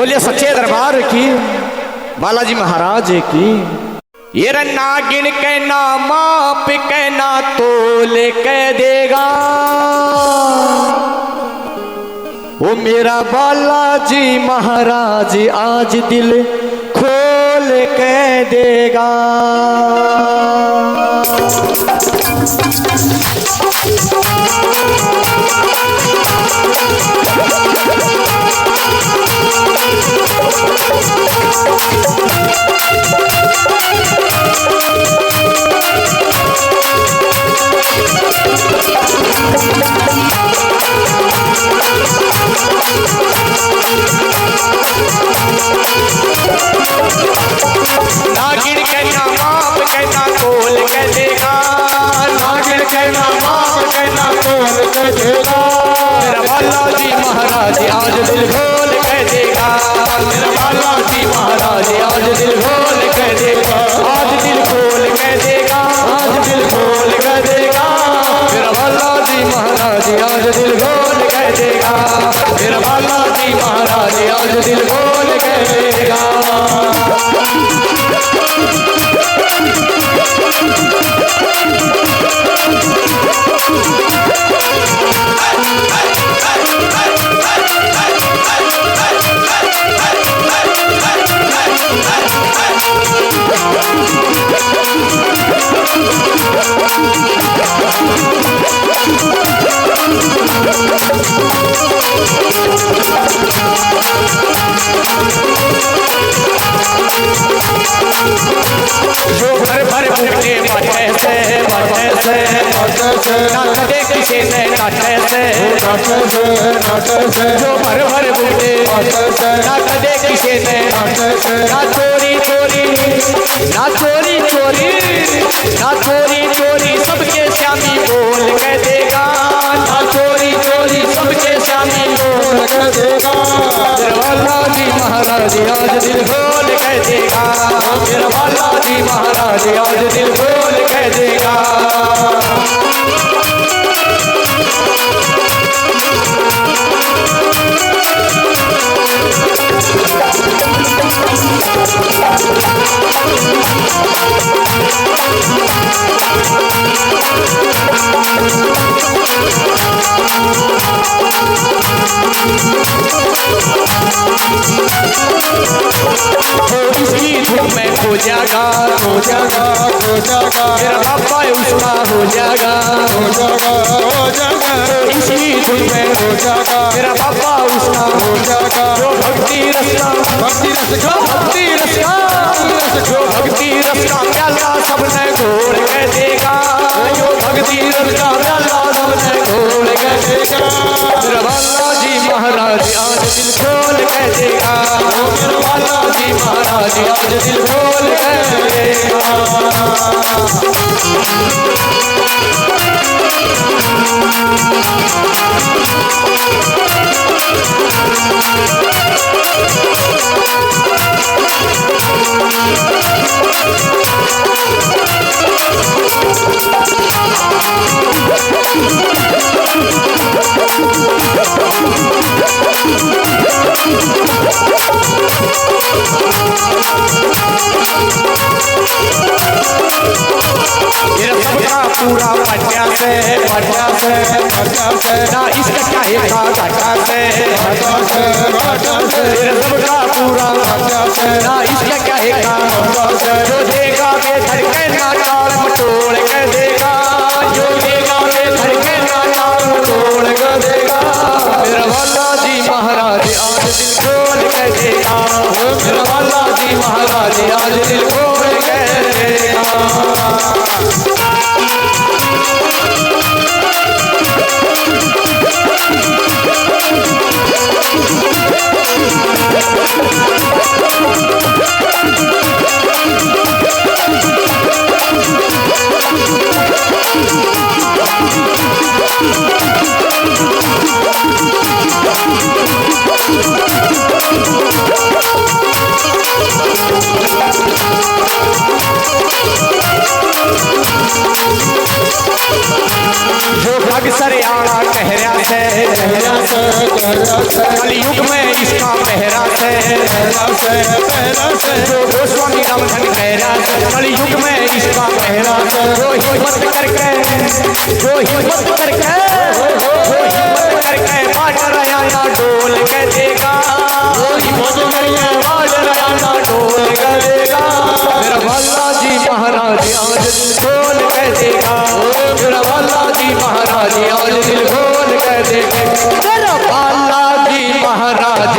बोलिए सच्चे दरबार की, बालाजी महाराज की। ये नागिन के ना माप के ना तोल के देगा, वो मेरा बालाजी महाराज आज दिल खोल के देगा। नागिन के ना माप के ना तोल के देगा, नागिन के ना माप के ना तोल के देगा। मेरा बालाजी महाराज आज दिल खोल के देगा, मेरा बालाजी महाराज आज दिल खोल के देगा, आज दिल खोल के देगा, आज दिल खोल के देगा। मेरा बालाजी महाराज आज दिल खोल के देगा, मेरा बालाजी महाराज आज दिल खोल के देगा। जो भर भर बूटे बाटे से ना कदे किसी ने काटे से, जो भर भर बूटे ना कदे किसी ने, ना चोरी चोरी ना चोरी चोरी ना चोरी चोरी सबके श्यामी बोल के देगा, ना चोरी चोरी सबके श्यामी बोल के देगा। मेरा बालाजी महाराज आज दिल खोल के देगा, मेरा बालाजी महाराज आज दिल खोल के देगा। इसकी धूप में खो जाएगा, खो जाएगा, खो जाएगा। मेरा बाबा उसका हो जाएगा, हो जाएगा, हो जाएगा। इसकी धूप में खो जाएगा, मेरा बाबा उसका हो जाएगा। जो भक्ति रस का, भक्ति रस का, भक्ति रस का, जो भक्ति रस का प्याला सबने घोल के देगा, जो भक्ति रस का प्याला सबने घोल के देगा। मेरा बालाजी महाराज आज दिल खोल के देगा, मेरा बालाजी महाराज आज दिल खोल के देगा। पूरा पटिया से ना इसका चाहे घाटा से, सबका पूरा ना इसका चाहे घाटा से। जो देगा के धर के ना ताल मटोड़ के देगा, जो देगा के धर के ना ताल मटोड़ के देगा। मेरा बालाजी महाराज आज दिल खोल के देगा, मेरा बालाजी महाराज आज दिल खोल के देगा। कलयुग में इसका पहरा से, जो गोस्वामी रामधन कह रहा है कलयुग में इसका पहरा जो हिम्मत करके बादल आया डोल के देगा डोल के देगा मेरा भल्ला जी महाराज आज डोल के देगा मेरा भल्ला जी महाराज आज दिल खोल के देगा मेरा भल्ला जी महाराज